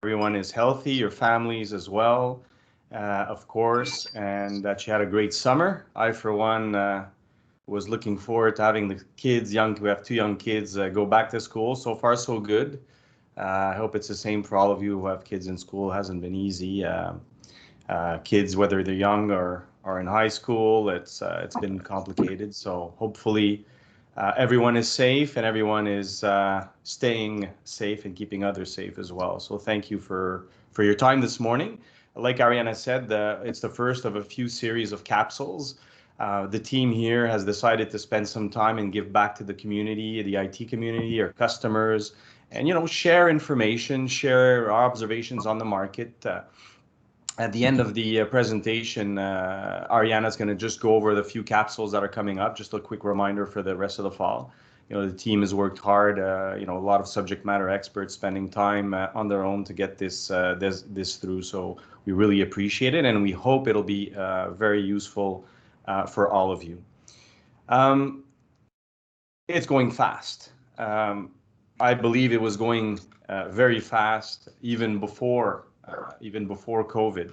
everyone is healthy, your families as well, of course, and that you had a great summer. I, for one, was looking forward to having the kids, we have two young kids, go back to school. So far, so good. I hope it's the same for all of you who have kids in school. It hasn't been easy. Kids, whether they're young or in high school, it's been complicated. So hopefully, everyone is safe and everyone is staying safe and keeping others safe as well. So thank you for your time this morning. Like Ariana said, it's the first of a few series of capsules. The team here has decided to spend some time and give back to the community, the IT community, our customers, and share information, share our observations on the market. At the end of the presentation, Ariana's going to just go over the few capsules that are coming up. Just a quick reminder for the rest of the fall. The team has worked hard. A lot of subject matter experts spending time on their own to get this through. So we really appreciate it, and we hope it'll be very useful for all of you. It's going fast. I believe it was going very fast even before COVID,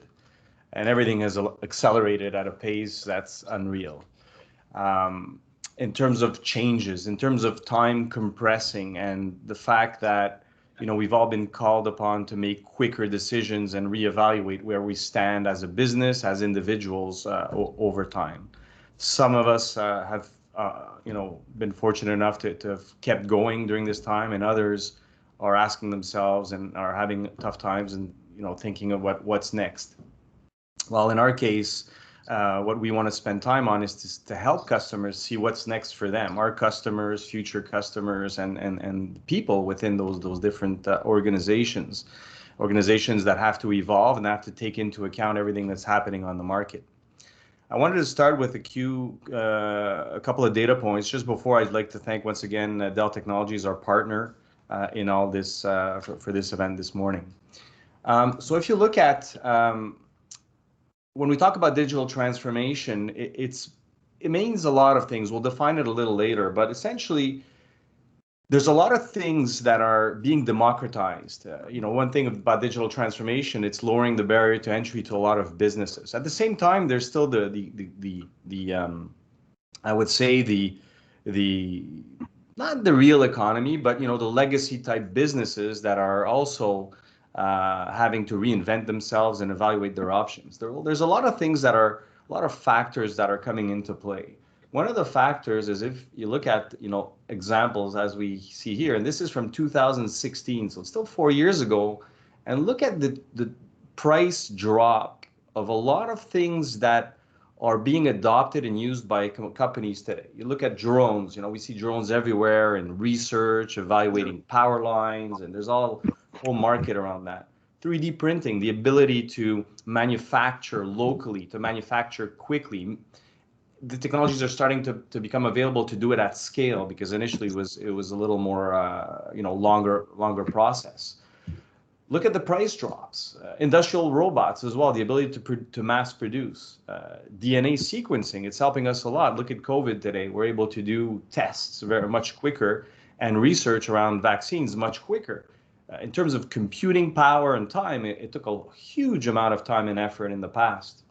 and everything has accelerated at a pace that's unreal. In terms of changes, in terms of time compressing, and the fact that we've all been called upon to make quicker decisions and reevaluate where we stand as a business, as individuals over time. Some of us have been fortunate enough to have kept going during this time, and others are asking themselves and are having tough times and thinking of what's next. Well, in our case, what we want to spend time on is to help customers see what's next for them, our customers, future customers, and people within those different organizations that have to evolve and have to take into account everything that's happening on the market. I wanted to start with a couple of data points. Just before, I'd like to thank once again Dell Technologies, our partner in all this for this event this morning. So if you look at when we talk about digital transformation, it means a lot of things. We'll define it a little later, but essentially, there's a lot of things that are being democratized. One thing about digital transformation, it's lowering the barrier to entry to a lot of businesses. At the same time, there's still I would say the not the real economy, but the legacy type businesses that are also having to reinvent themselves and evaluate their options. There's a lot of things a lot of factors that are coming into play. One of the factors is if you look at examples as we see here, and this is from 2016, so it's still 4 years ago, and look at the price drop of a lot of things that are being adopted and used by companies today. You look at drones, we see drones everywhere in research, evaluating power lines, and there's a whole market around that. 3D printing, the ability to manufacture locally, to manufacture quickly. The technologies are starting to become available to do it at scale, because initially it was a little more longer process. Look at the price drops. Industrial robots as well, the ability to mass produce. DNA sequencing, it's helping us a lot. Look at COVID today. We're able to do tests very much quicker and research around vaccines much quicker. In terms of computing power and time, it took a huge amount of time and effort in the past.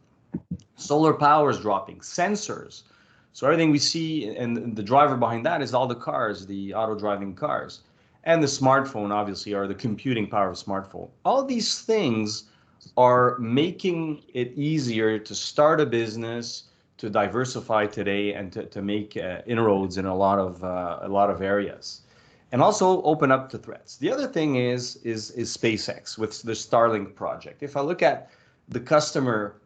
Solar power is dropping, sensors. So everything we see, and the driver behind that is all the cars, the auto-driving cars. And the smartphone, obviously, or the computing power of smartphone. All these things are making it easier to start a business, to diversify today, and to make inroads in a lot of areas. And also open up to threats. The other thing is SpaceX with the Starlink project. If I look at the customer,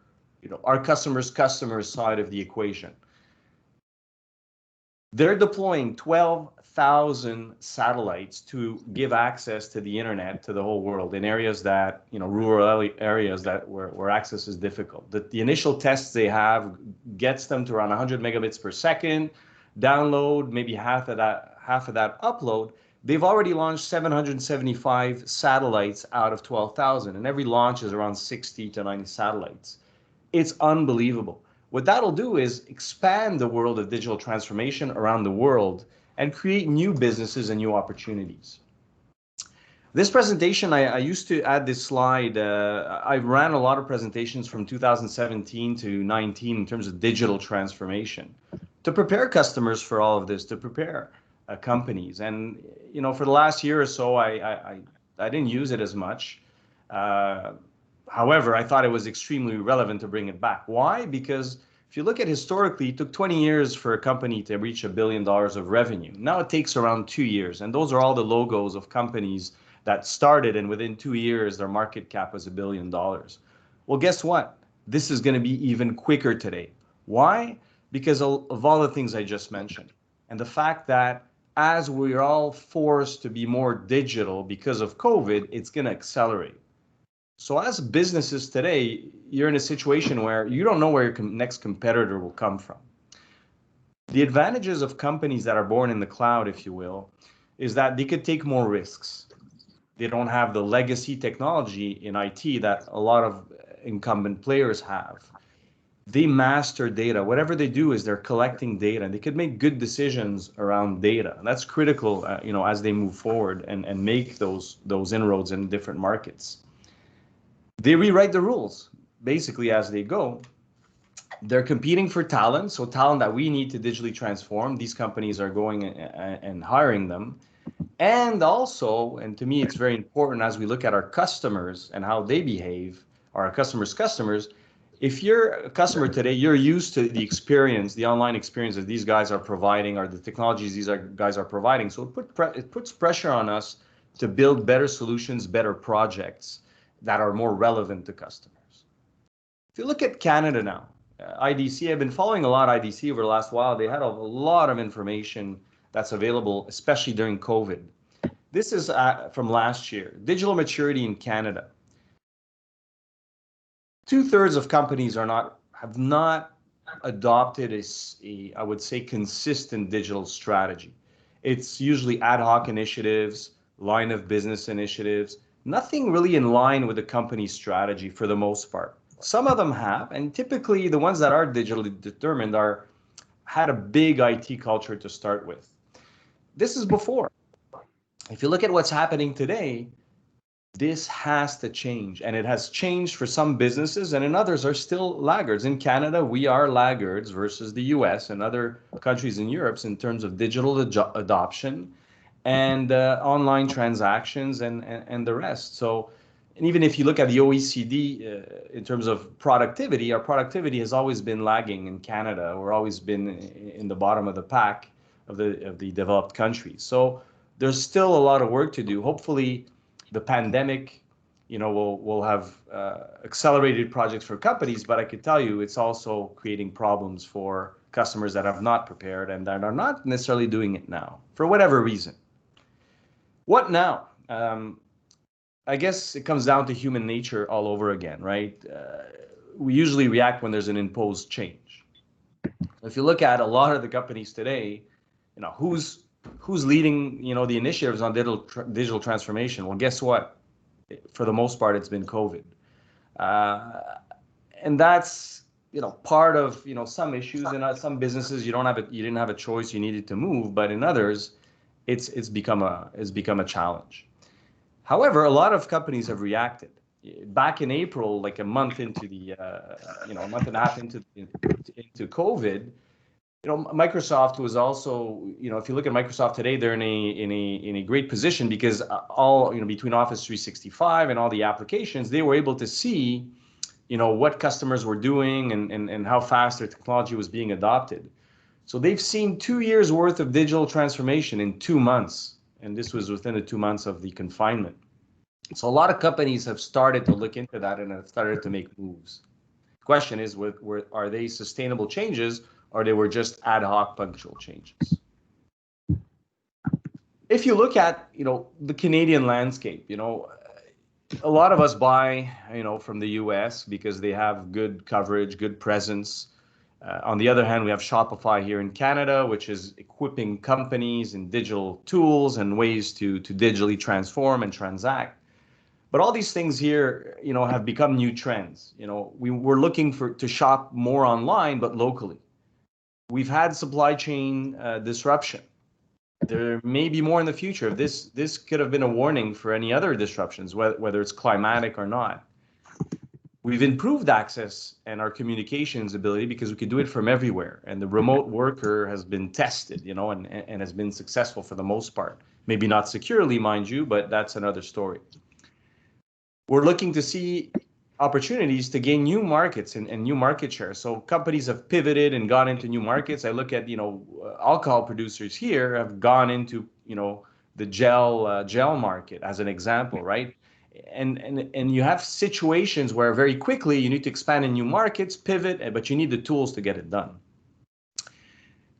our customer's side of the equation, they're deploying 12,000 satellites to give access to the internet to the whole world in areas that, rural areas where access is difficult. The initial tests they have gets them to around 100 megabits per second, download, maybe half of that upload. They've already launched 775 satellites out of 12,000, and every launch is around 60 to 90 satellites. It's unbelievable. What that'll do is expand the world of digital transformation around the world and create new businesses and new opportunities. This presentation, I used to add this slide. I ran a lot of presentations from 2017 to 19 in terms of digital transformation to prepare customers for all of this, to prepare companies. And, for the last year or so, I didn't use it as much. Uh, However, I thought it was extremely relevant to bring it back. Why? Because if you look at historically, it took 20 years for a company to reach $1 billion of revenue. Now it takes around 2 years. And those are all the logos of companies that started, and within 2 years, their market cap was $1 billion. Well, guess what? This is going to be even quicker today. Why? Because of all the things I just mentioned. And the fact that as we're all forced to be more digital because of COVID, it's going to accelerate. So as businesses today, you're in a situation where you don't know where your next competitor will come from. The advantages of companies that are born in the cloud, if you will, is that they could take more risks. They don't have the legacy technology in IT that a lot of incumbent players have. They master data. Whatever they do is they're collecting data, and they could make good decisions around data. And that's critical, as they move forward and make those inroads in different markets. They rewrite the rules basically as they go. They're competing for talent, so talent that we need to digitally transform. These companies are going and hiring them. And also, and to me, it's very important as we look at our customers and how they behave, or our customers. If you're a customer today, you're used to the experience, the online experience that these guys are providing, or the technologies these guys are providing. So it puts pressure on us to build better solutions, better projects that are more relevant to customers. If you look at Canada now, IDC, I've been following a lot of IDC over the last while. They had a lot of information that's available, especially during COVID. This is from last year. Digital maturity in Canada. 2/3 of companies have not adopted I would say, consistent digital strategy. It's usually ad hoc initiatives, line of business initiatives, nothing really in line with the company's strategy for the most part. Some of them have, and typically the ones that are digitally determined had a big IT culture to start with. This is before. If you look at what's happening today, this has to change, and it has changed for some businesses, and in others are still laggards. In Canada, we are laggards versus the US and other countries in Europe in terms of digital adoption and online transactions and the rest. So, and even if you look at the OECD in terms of productivity, our productivity has always been lagging in Canada. We're always been in the bottom of the pack of the developed countries. So there's still a lot of work to do. Hopefully, the pandemic, will have accelerated projects for companies, but I could tell you it's also creating problems for customers that have not prepared and that are not necessarily doing it now for whatever reason. What now? I guess it comes down to human nature all over again, right? We usually react when there's an imposed change. If you look at a lot of the companies today, who's leading, the initiatives on digital transformation? Well, guess what? For the most part, it's been COVID, and that's part of some issues. In some businesses, you didn't have a choice, you needed to move, but in others, it's become a challenge. However, a lot of companies have reacted. Back in April, like a month into a month and a half into COVID, Microsoft was also, if you look at Microsoft today, they're in a great position because all, between Office 365 and all the applications, they were able to see, what customers were doing and how fast their technology was being adopted. So they've seen 2 years worth of digital transformation in 2 months. And this was within the 2 months of the confinement. So a lot of companies have started to look into that and have started to make moves. The question is, are they sustainable changes, or they were just ad hoc punctual changes? If you look at, the Canadian landscape, a lot of us buy, from the US because they have good coverage, good presence. On the other hand, we have Shopify here in Canada, which is equipping companies in digital tools and ways to digitally transform and transact. But all these things here, have become new trends. We're looking to shop more online, but locally. We've had supply chain disruption. There may be more in the future. This could have been a warning for any other disruptions, whether it's climatic or not. We've improved access and our communications ability because we could do it from everywhere. And the remote worker has been tested, and has been successful for the most part. Maybe not securely, mind you, but that's another story. We're looking to see opportunities to gain new markets and new market share. So companies have pivoted and gone into new markets. I look at, alcohol producers here have gone into, the gel market as an example, right? And you have situations where very quickly you need to expand in new markets, pivot, but you need the tools to get it done.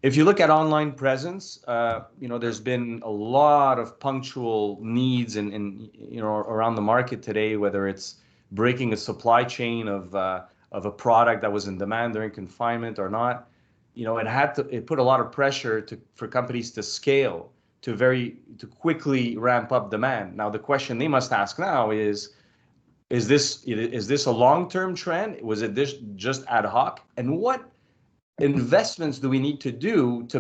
If you look at online presence, there's been a lot of punctual needs and around the market today, whether it's breaking a supply chain of a product that was in demand during confinement or not. It put a lot of pressure for companies to scale to quickly ramp up demand. Now the question they must ask now is this a long-term trend? Was it this just ad hoc? And what investments do we need to do to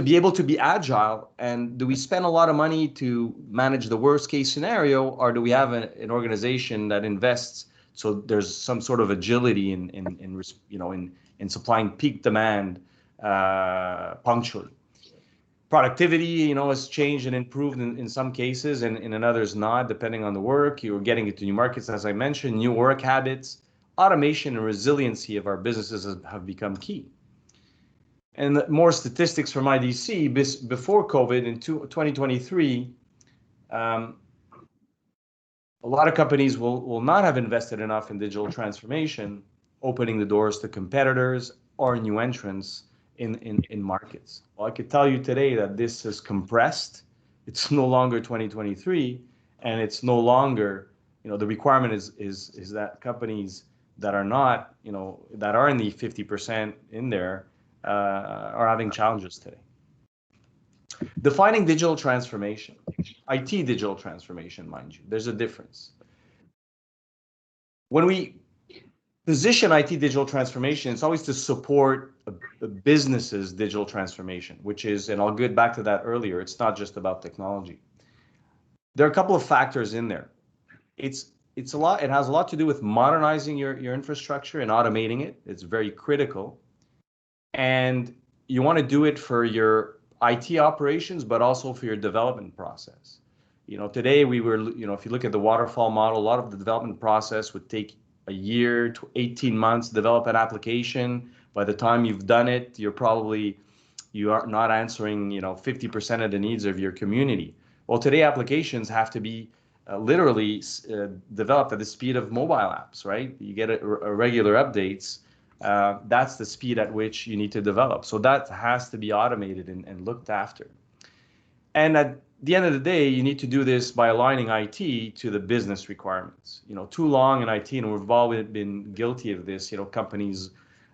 be able to be agile? And do we spend a lot of money to manage the worst case scenario, or do we have an organization that invests so there's some sort of agility in supplying peak demand punctually? Productivity, has changed and improved in some cases, and in others not, depending on the work. You're getting into new markets, as I mentioned, new work habits. Automation and resiliency of our businesses have become key. And more statistics from IDC, before COVID in 2023, a lot of companies will not have invested enough in digital transformation, opening the doors to competitors or new entrants in markets. Well, I could tell you today that this is compressed. It's no longer 2023, and it's no longer, the requirement is that companies that are not, that are in the 50% in there, are having challenges today. Defining digital transformation, IT digital transformation, mind you, there's a difference. When we position IT digital transformation, it's always to support a business's digital transformation, which is, and I'll get back to that earlier, it's not just about technology. There are a couple of factors in there. It has a lot to do with modernizing your infrastructure and automating it. It's very critical. And you want to do it for your IT operations, but also for your development process. Today if you look at the waterfall model, a lot of the development process would take a year to 18 months to develop an application. By the time you've done it, you are not answering, 50% of the needs of your community. Well, today applications have to be literally developed at the speed of mobile apps, right? You get a regular updates. That's the speed at which you need to develop. So that has to be automated and looked after. And at the end of the day, you need to do this by aligning IT to the business requirements. Too long in IT, and we've all been guilty of this, companies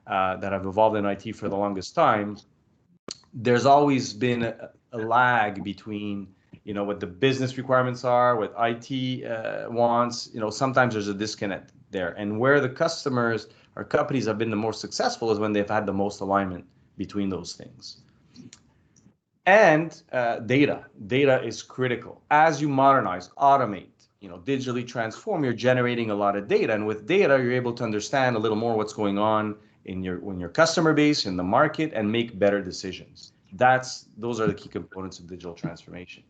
that have evolved in IT for the longest time, there's always been a lag between what the business requirements are, what IT wants. Sometimes there's a disconnect there. And where the customers or companies have been the most successful is when they've had the most alignment between those things. And data is critical. As you modernize, automate, digitally transform, you're generating a lot of data. And with data, you're able to understand a little more what's going on in your customer base, in the market, and make better decisions. Those are the key components of digital transformation.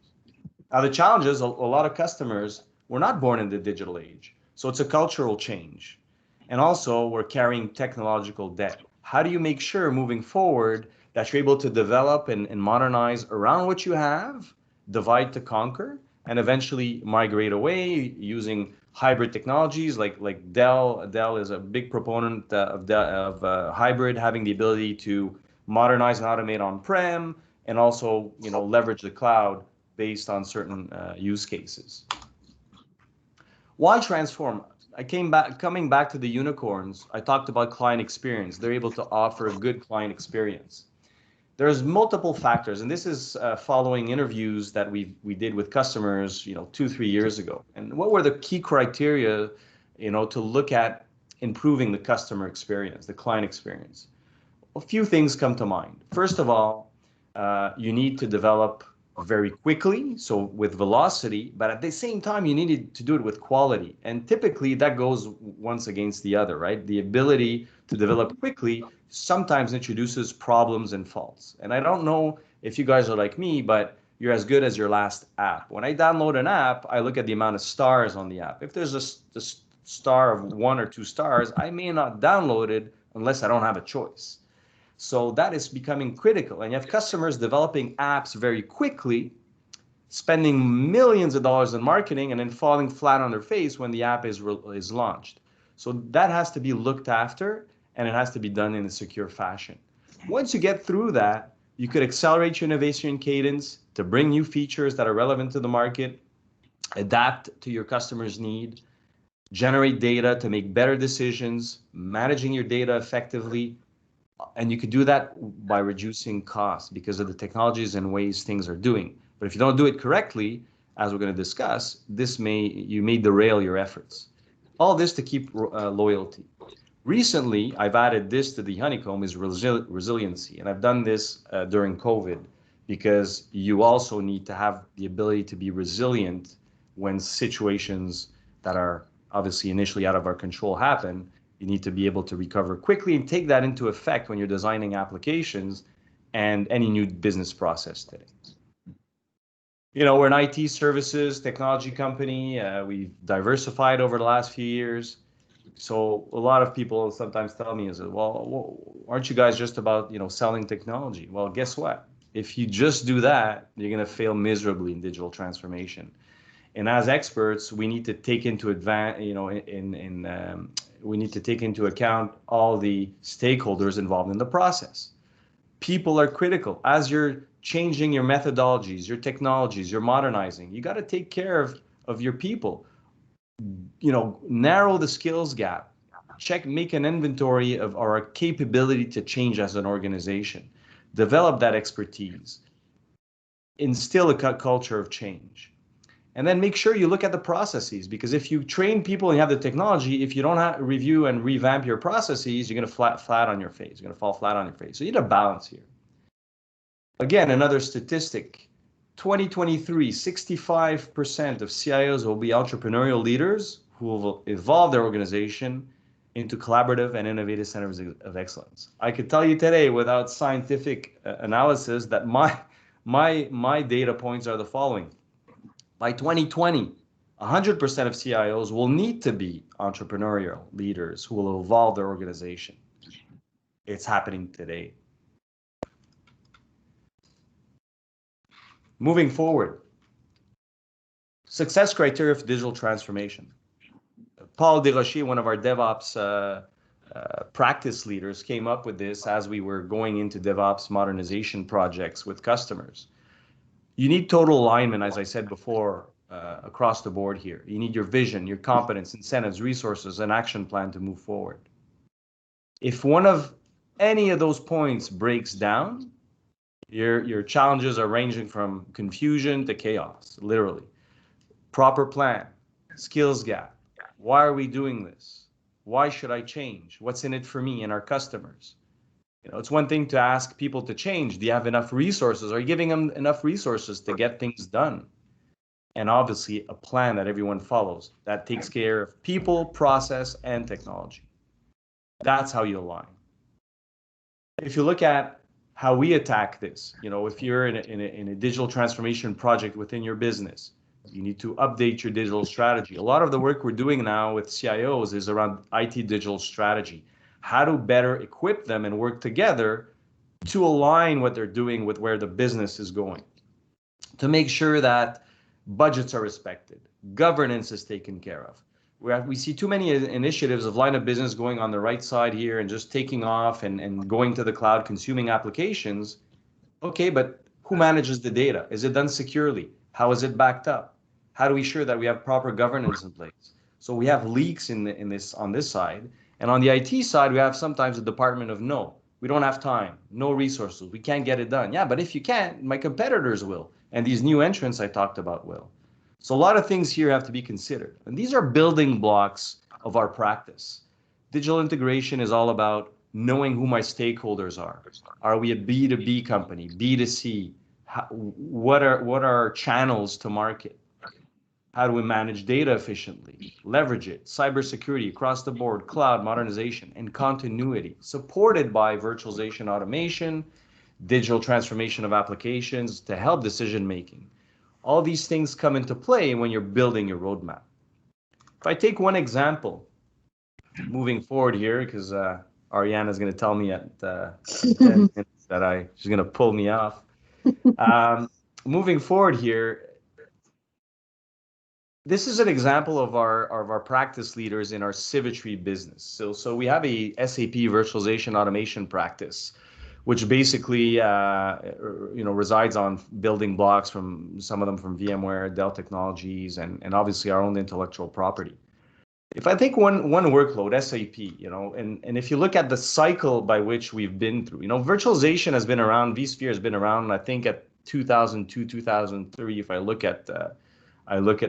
Now, the challenge is a lot of customers were not born in the digital age. So it's a cultural change. And also, we're carrying technological debt. How do you make sure moving forward that you're able to develop and modernize around what you have, divide to conquer, and eventually migrate away using hybrid technologies like Dell? Dell is a big proponent of hybrid, having the ability to modernize and automate on-prem, and also leverage the cloud based on certain use cases. Why transform? Coming back to the unicorns, I talked about client experience. They're able to offer a good client experience. There's multiple factors, and this is following interviews that we did with customers, 2-3 years ago. And what were the key criteria, to look at improving the customer experience, the client experience? A few things come to mind. First of all, you need to develop very quickly, so with velocity, but at the same time, you need to do it with quality. And typically that goes once against the other, right? The ability to develop quickly sometimes introduces problems and faults. And I don't know if you guys are like me, but you're as good as your last app. When I download an app, I look at the amount of stars on the app. If there's a star of 1 or 2 stars, I may not download it unless I don't have a choice. So that is becoming critical. And you have customers developing apps very quickly, spending millions of dollars in marketing, and then falling flat on their face when the app is launched. So that has to be looked after, and it has to be done in a secure fashion. Once you get through that, you could accelerate your innovation cadence to bring new features that are relevant to the market, adapt to your customers' need, generate data to make better decisions, managing your data effectively, and you could do that by reducing costs because of the technologies and ways things are doing. But if you don't do it correctly, as we're going to discuss, you may derail your efforts. All this to keep loyalty. Recently, I've added this to the honeycomb is resiliency, and I've done this during COVID because you also need to have the ability to be resilient when situations that are obviously initially out of our control happen. You need to be able to recover quickly and take that into effect when you're designing applications and any new business process today. You know, we're an IT services technology company. We've diversified over the last few years. So a lot of people sometimes tell me, is well, aren't you guys just about, selling technology? Well, guess what? If you just do that, you're going to fail miserably in digital transformation. And as experts, we need to take into we need to take into account all the stakeholders involved in the process. People are critical. As you're changing your methodologies, your technologies, you're modernizing, you got to take care of your people. Narrow the skills gap. Make an inventory of our capability to change as an organization. Develop that expertise. Instill a culture of change. And then make sure you look at the processes, because if you train people and you have the technology, if you don't review and revamp your processes, you're going to flat on your face. You're going to fall flat on your face. So you need a balance here. Again, another statistic, 2023, 65% of CIOs will be entrepreneurial leaders who will evolve their organization into collaborative and innovative centers of excellence. I could tell you today without scientific analysis that my data points are the following. By 2020, 100% of CIOs will need to be entrepreneurial leaders who will evolve their organization. It's happening today. Moving forward, success criteria for digital transformation. Paul Desrochers, one of our DevOps practice leaders, came up with this as we were going into DevOps modernization projects with customers. You need total alignment, as I said before, across the board here. You need your vision, your competence, incentives, resources, and action plan to move forward. If one of any of those points breaks down, your challenges are ranging from confusion to chaos, literally. Proper plan, skills gap. Why are we doing this? Why should I change? What's in it for me and our customers? It's one thing to ask people to change. Do you have enough resources? Are you giving them enough resources to get things done? And obviously a plan that everyone follows that takes care of people, process, and technology. That's how you align. If you look at how we attack this, if you're in a digital transformation project within your business, you need to update your digital strategy. A lot of the work we're doing now with CIOs is around IT digital strategy. How to better equip them and work together to align what they're doing with where the business is going, to make sure that budgets are respected, governance is taken care of. We see too many initiatives of line of business going on the right side here and just taking off and going to the cloud, consuming applications. Okay, but who manages the data? Is it done securely? How is it backed up? How do we ensure that we have proper governance in place? So we have leaks on this side. And on the IT side, we have sometimes a department of no, we don't have time, no resources, we can't get it done. Yeah, but if you can't, my competitors will. And these new entrants I talked about will. So a lot of things here have to be considered. And these are building blocks of our practice. Digital integration is all about knowing who my stakeholders are. Are we a B2B company, B2C? What are our channels to market? How do we manage data efficiently, leverage it, cybersecurity across the board, cloud modernization, and continuity, supported by virtualization automation, digital transformation of applications to help decision making. All these things come into play when you're building your roadmap. If I take one example, moving forward here, because Ariana is going to tell me at 10 minutes that she's going to pull me off. Moving forward here, this is an example of our practice leaders in our Civitree business. So we have a SAP virtualization automation practice, which basically resides on building blocks from some of them from VMware, Dell Technologies, and obviously our own intellectual property. If I take one workload, SAP, and if you look at the cycle by which we've been through, virtualization has been around, vSphere has been around, I think at 2002, 2003. If I look at I looked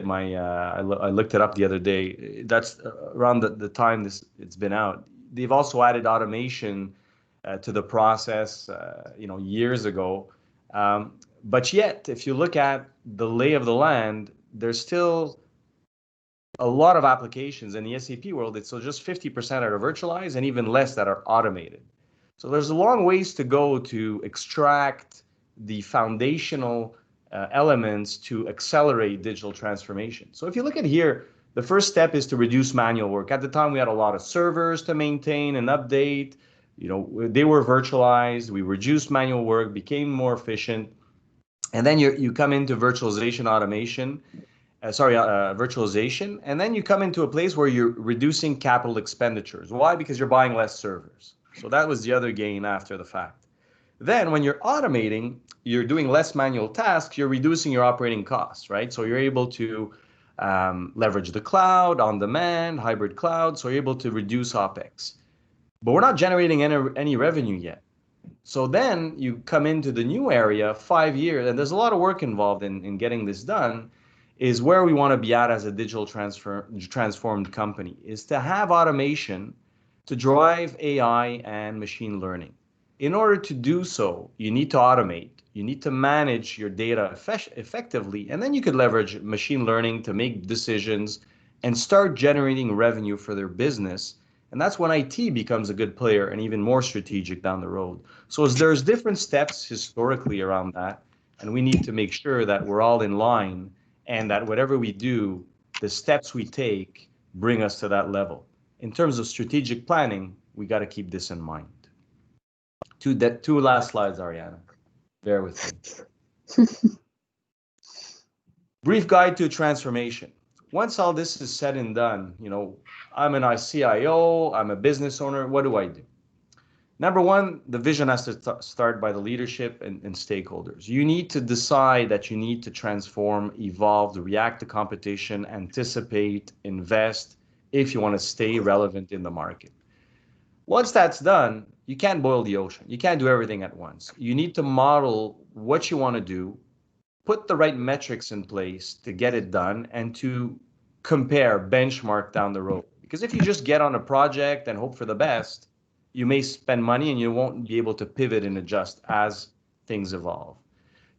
it up the other day. That's around the time it's been out. They've also added automation to the process, years ago. But yet, if you look at the lay of the land, there's still a lot of applications in the SAP world. It's so just 50% are virtualized and even less that are automated. So there's a long ways to go to extract the foundational elements to accelerate digital transformation. So if you look at here, the first step is to reduce manual work. At the time, we had a lot of servers to maintain and update. They were virtualized. We reduced manual work, became more efficient. And then you come into virtualization automation, virtualization, and then you come into a place where you're reducing capital expenditures. Why? Because you're buying less servers. So that was the other gain after the fact. Then when you're automating, you're doing less manual tasks, you're reducing your operating costs, right? So you're able to leverage the cloud, on demand, hybrid cloud, so you're able to reduce OpEx. But we're not generating any revenue yet. So then you come into the new area, 5 years, and there's a lot of work involved in getting this done, is where we want to be at as a digital transformed company, is to have automation to drive AI and machine learning. In order to do so, you need to automate, you need to manage your data effectively, and then you could leverage machine learning to make decisions and start generating revenue for their business. And that's when IT becomes a good player and even more strategic down the road. So there's different steps historically around that, and we need to make sure that we're all in line and that whatever we do, the steps we take bring us to that level. In terms of strategic planning, we got to keep this in mind. Two last slides, Ariana. Bear with me. Brief guide to transformation. Once all this is said and done, I'm an CIO, I'm a business owner, what do I do? Number one, the vision has to start by the leadership and stakeholders. You need to decide that you need to transform, evolve, react to competition, anticipate, invest, if you want to stay relevant in the market. Once that's done, you can't boil the ocean. You can't do everything at once. You need to model what you want to do, put the right metrics in place to get it done, and to compare, benchmark down the road. Because if you just get on a project and hope for the best, you may spend money and you won't be able to pivot and adjust as things evolve.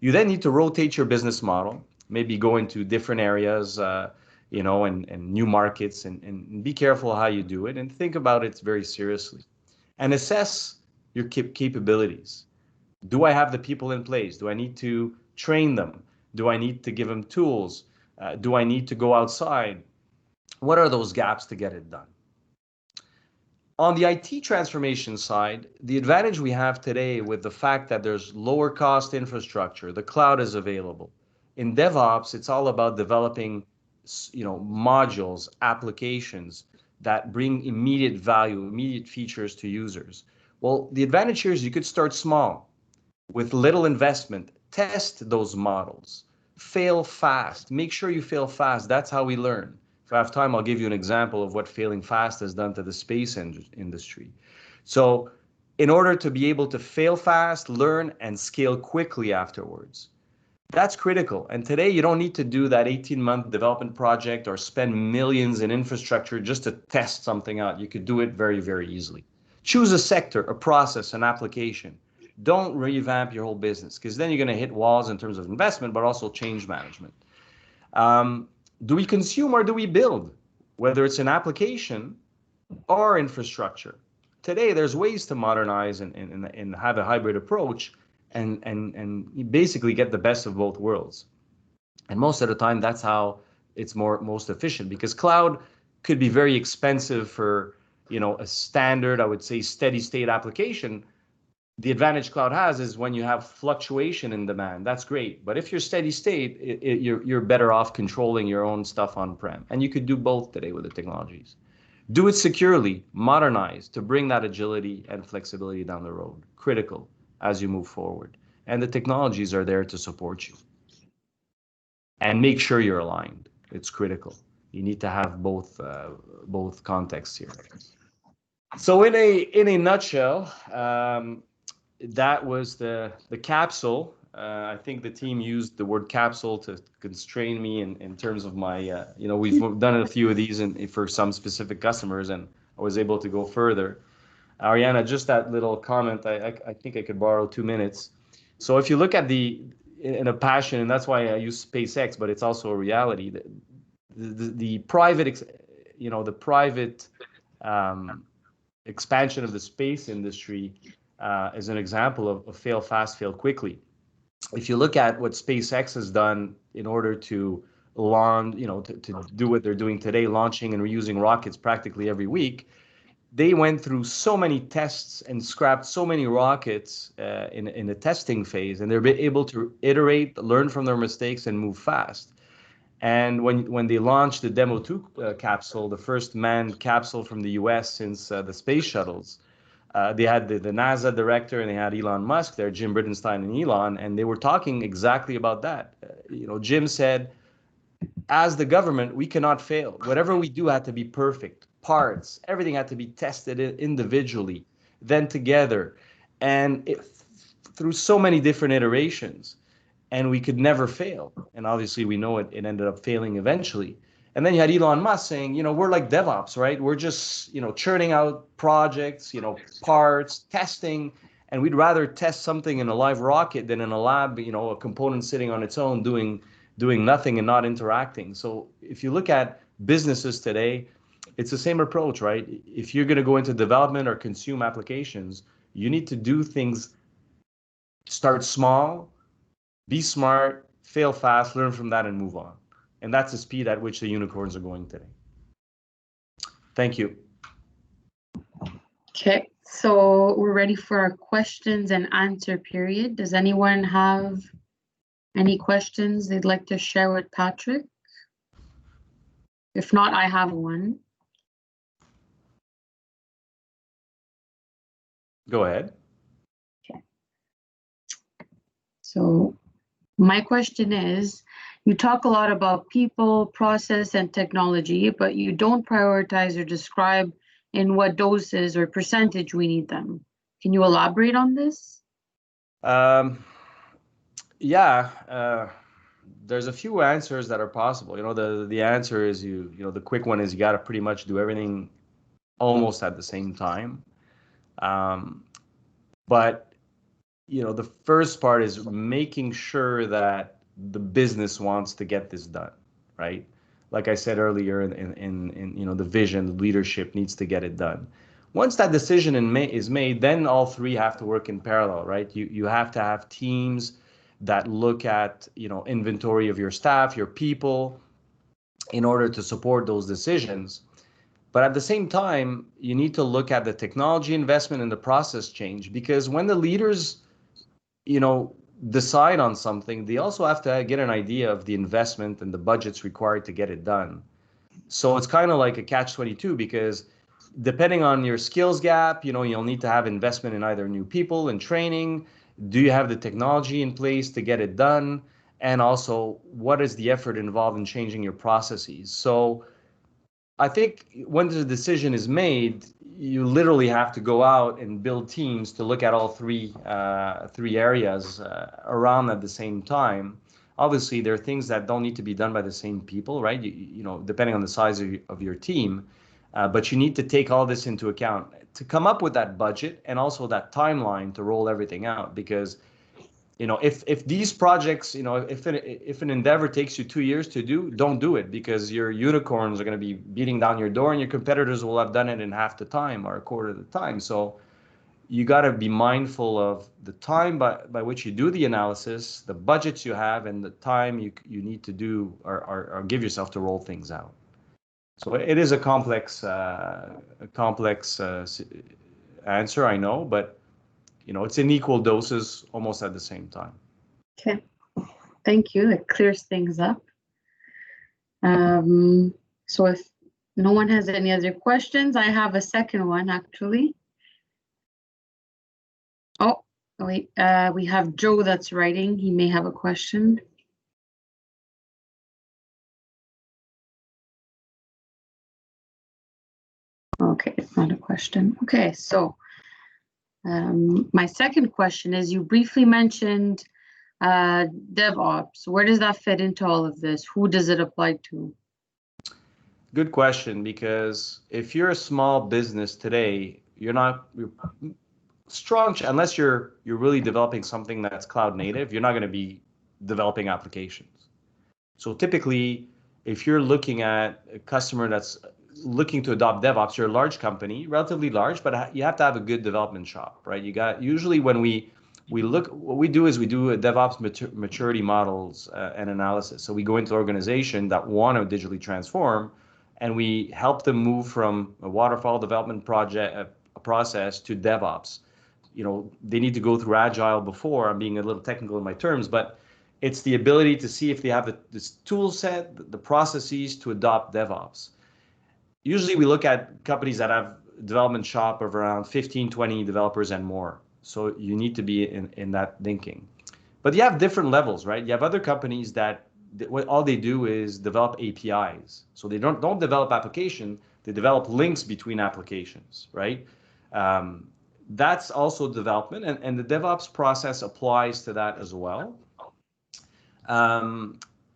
You then need to rotate your business model, maybe go into different areas, and new markets, and be careful how you do it, and think about it very seriously. And assess your capabilities. Do I have the people in place? Do I need to train them? Do I need to give them tools? Do I need to go outside? What are those gaps to get it done? On the IT transformation side, the advantage we have today with the fact that there's lower cost infrastructure, the cloud is available. In DevOps, it's all about developing modules, applications that bring immediate value, immediate features to users. Well, the advantage here is you could start small with little investment, test those models, fail fast, make sure you fail fast. That's how we learn. If I have time, I'll give you an example of what failing fast has done to the space industry. So in order to be able to fail fast, learn, and scale quickly afterwards, that's critical. And today, you don't need to do that 18-month development project or spend millions in infrastructure just to test something out. You could do it very, very easily. Choose a sector, a process, an application. Don't revamp your whole business, because then you're going to hit walls in terms of investment, but also change management. Do we consume or do we build? Whether it's an application or infrastructure. Today, there's ways to modernize and have a hybrid approach and basically get the best of both worlds. And most of the time, that's how it's most efficient, because cloud could be very expensive for, a standard, I would say, steady state application. The advantage cloud has is when you have fluctuation in demand, that's great. But if you're steady state, you're better off controlling your own stuff on-prem. And you could do both today with the technologies. Do it securely, modernize to bring that agility and flexibility down the road. Critical as you move forward. And the technologies are there to support you. And make sure you're aligned. It's critical. You need to have both contexts here. So in a nutshell, that was the capsule. I think the team used the word capsule to constrain me in terms of my, we've done a few of these for some specific customers, and I was able to go further. Ariana, just that little comment, I think I could borrow 2 minutes. So if you look at in a passion, and that's why I use SpaceX, but it's also a reality. The private, expansion of the space industry is an example of fail fast, fail quickly. If you look at what SpaceX has done in order to launch, to do what they're doing today, launching and reusing rockets practically every week, they went through so many tests and scrapped so many rockets in the testing phase, and they're able to iterate, learn from their mistakes, and move fast. And when they launched the Demo 2 capsule, the first manned capsule from the US since the space shuttles, they had the NASA director, and they had Elon Musk there, Jim Bridenstine and Elon, and they were talking exactly about that. Jim said, as the government, we cannot fail. Whatever we do had to be perfect. Parts, everything had to be tested individually, then together, and through so many different iterations, and we could never fail. And obviously, we know it ended up failing eventually. And then you had Elon Musk saying, we're like DevOps, right? We're just, churning out projects, parts, testing, and we'd rather test something in a live rocket than in a lab, a component sitting on its own doing nothing and not interacting. So if you look at businesses today, it's the same approach, right? If you're going to go into development or consume applications, you need to do things, start small, be smart, fail fast, learn from that, and move on. And that's the speed at which the unicorns are going today. Thank you. Okay, so we're ready for our questions and answer period. Does anyone have any questions they'd like to share with Patrick? If not, I have one. Go ahead. Okay. So my question is, you talk a lot about people, process, and technology, but you don't prioritize or describe in what doses or percentage we need them. Can you elaborate on this? There's a few answers that are possible. The answer is the quick one is you got to pretty much do everything almost at the same time. But the first part is making sure that the business wants to get this done, right? Like I said earlier, in the vision, the leadership needs to get it done. Once that decision is made, then all three have to work in parallel, right? You have to have teams that look at inventory of your staff, your people, in order to support those decisions. But at the same time, you need to look at the technology investment and the process change, because when the leaders, decide on something, they also have to get an idea of the investment and the budgets required to get it done. So it's kind of like a catch-22, because depending on your skills gap, you'll need to have investment in either new people and training. Do you have the technology in place to get it done? And also, what is the effort involved in changing your processes? So I think when the decision is made, you literally have to go out and build teams to look at all three areas around at the same time. Obviously, there are things that don't need to be done by the same people, right? Depending on the size of your team. But you need to take all this into account to come up with that budget and also that timeline to roll everything out. Because if these projects, if an endeavor takes you 2 years to do, don't do it, because your unicorns are going to be beating down your door and your competitors will have done it in half the time or a quarter of the time. So you got to be mindful of the time by which you do the analysis, the budgets you have, and the time you need to do or give yourself to roll things out. So it is a complex answer, I know, but it's in equal doses almost at the same time. Okay, thank you. That clears things up. So if no one has any other questions, I have a second one actually. Oh, wait, we have Joe that's writing. He may have a question. Okay, it's not a question. Okay, so my second question is, you briefly mentioned DevOps. Where does that fit into all of this? Who does it apply to? Good question, because if you're a small business today, you're strong, unless you're really developing something that's cloud native, you're not going to be developing applications. So typically, if you're looking at a customer that's looking to adopt DevOps, you're a large company, relatively large, but you have to have a good development shop, right? Usually when we look, what we do is we do a DevOps maturity models and analysis. So we go into an organization that want to digitally transform, and we help them move from a waterfall development project process to DevOps. They need to go through Agile before. I'm being a little technical in my terms, but it's the ability to see if they have this tool set, the processes to adopt DevOps. Usually we look at companies that have development shop of around 15, 20 developers and more. So you need to be in that thinking. But you have different levels, right? You have other companies that all they do is develop APIs. So they don't develop application, they develop links between applications, right? That's also development, and the DevOps process applies to that as well.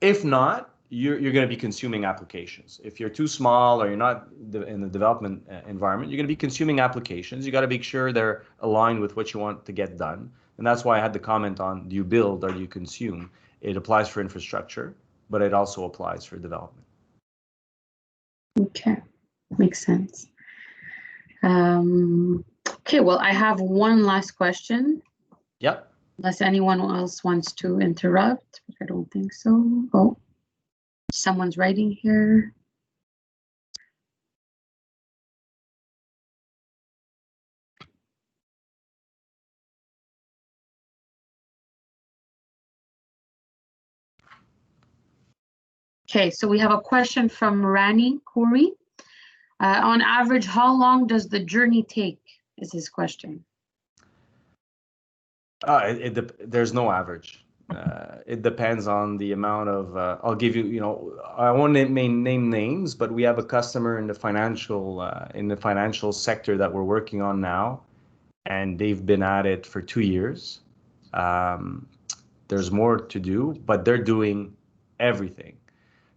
If not, you're going to be consuming applications. If you're too small or you're not in the development environment, you're going to be consuming applications. You got to make sure they're aligned with what you want to get done. And that's why I had the comment on, do you build or do you consume? It applies for infrastructure, but it also applies for development. Okay, makes sense. Okay, well, I have one last question. Yep. Unless anyone else wants to interrupt, but I don't think so. Oh, someone's writing here. Okay, so we have a question from Rani Khoury. On average, how long does the journey take, is his question. There's no average. It depends on the amount of, I'll give you, I won't name names, but we have a customer in the financial sector that we're working on now, and they've been at it for 2 years. There's more to do, but they're doing everything.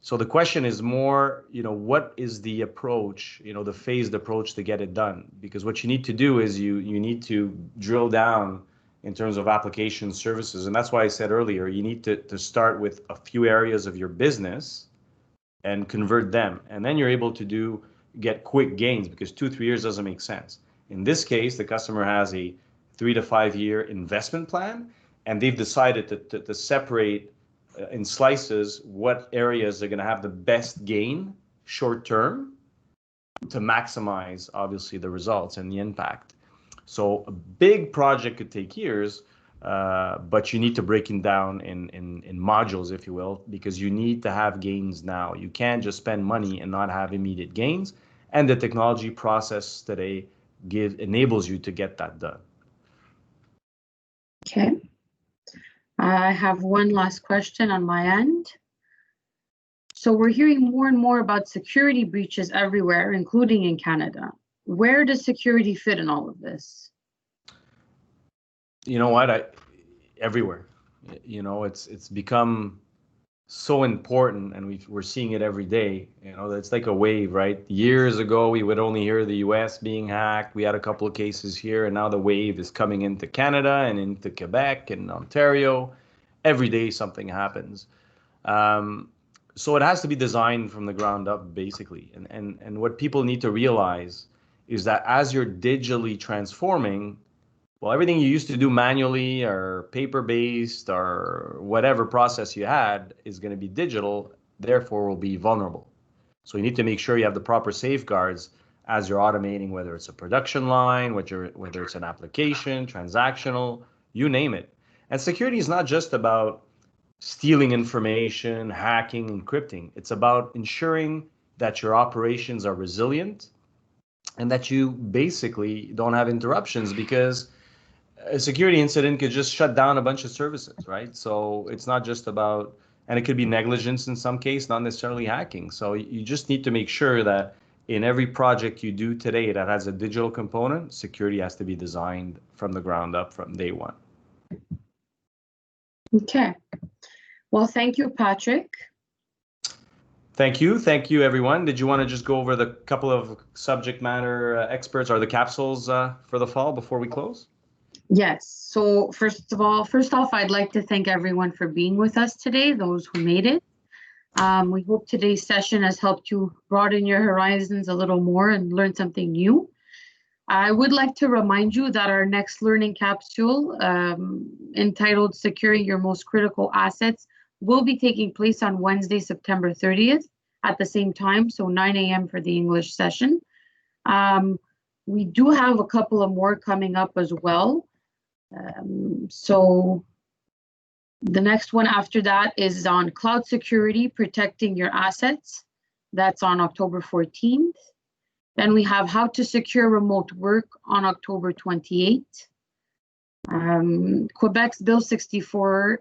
So the question is more, what is the approach, the phased approach to get it done? Because what you need to do is you need to drill down in terms of application services. And that's why I said earlier, you need to start with a few areas of your business and convert them. And then you're able to get quick gains, because 2-3 years doesn't make sense. In this case, the customer has a 3 to 5 year investment plan, and they've decided to separate in slices what areas are going to have the best gain short term to maximize, obviously, the results and the impact. So a big project could take years, but you need to break it down in modules, if you will, because you need to have gains now. You can't just spend money and not have immediate gains. And the technology process today enables you to get that done. Okay. I have one last question on my end. So we're hearing more and more about security breaches everywhere, including in Canada. Where does security fit in all of this? You know what? Everywhere. It's become so important, and we're seeing it every day. You know, it's like a wave, right? Years ago, we would only hear the US being hacked. We had a couple of cases here, and now the wave is coming into Canada and into Quebec and Ontario. Every day something happens. Um, so it has to be designed from the ground up, basically. And what people need to realize is that as you're digitally transforming, well, everything you used to do manually or paper-based or whatever process you had is going to be digital, therefore will be vulnerable. So you need to make sure you have the proper safeguards as you're automating, whether it's a production line, whether it's an application, transactional, you name it. And security is not just about stealing information, hacking, encrypting. It's about ensuring that your operations are resilient and that you basically don't have interruptions, because a security incident could just shut down a bunch of services, right? So it's not just about, and it could be negligence in some case, not necessarily hacking. So you just need to make sure that in every project you do today that has a digital component, security has to be designed from the ground up from day one. Okay. Well, thank you, Patrick. Thank you. Thank you, everyone. Did you want to just go over the couple of subject matter experts or the capsules for the fall before we close? Yes. So first off, I'd like to thank everyone for being with us today, those who made it. We hope today's session has helped you broaden your horizons a little more and learn something new. I would like to remind you that our next learning capsule, entitled Securing Your Most Critical Assets, will be taking place on Wednesday, September 30th at the same time, so 9 a.m. for the English session. We do have a couple of more coming up as well. So the next one after that is on cloud security, protecting your assets. That's on October 14th. Then we have how to secure remote work on October 28th. Quebec's Bill 64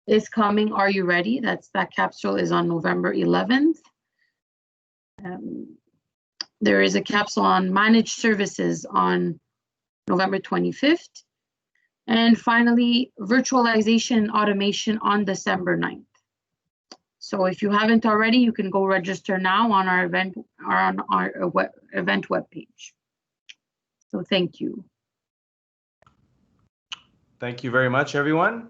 is coming. Are you ready? That capsule is on November 11th. There is a capsule on managed services on November 25th. And finally, virtualization and automation on December 9th. So if you haven't already, you can go register now on our event webpage. So thank you. Thank you very much, everyone.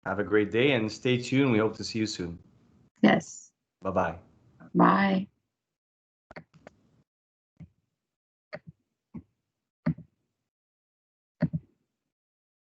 Have a great day and stay tuned. We hope to see you soon. Yes. Bye-bye. Bye.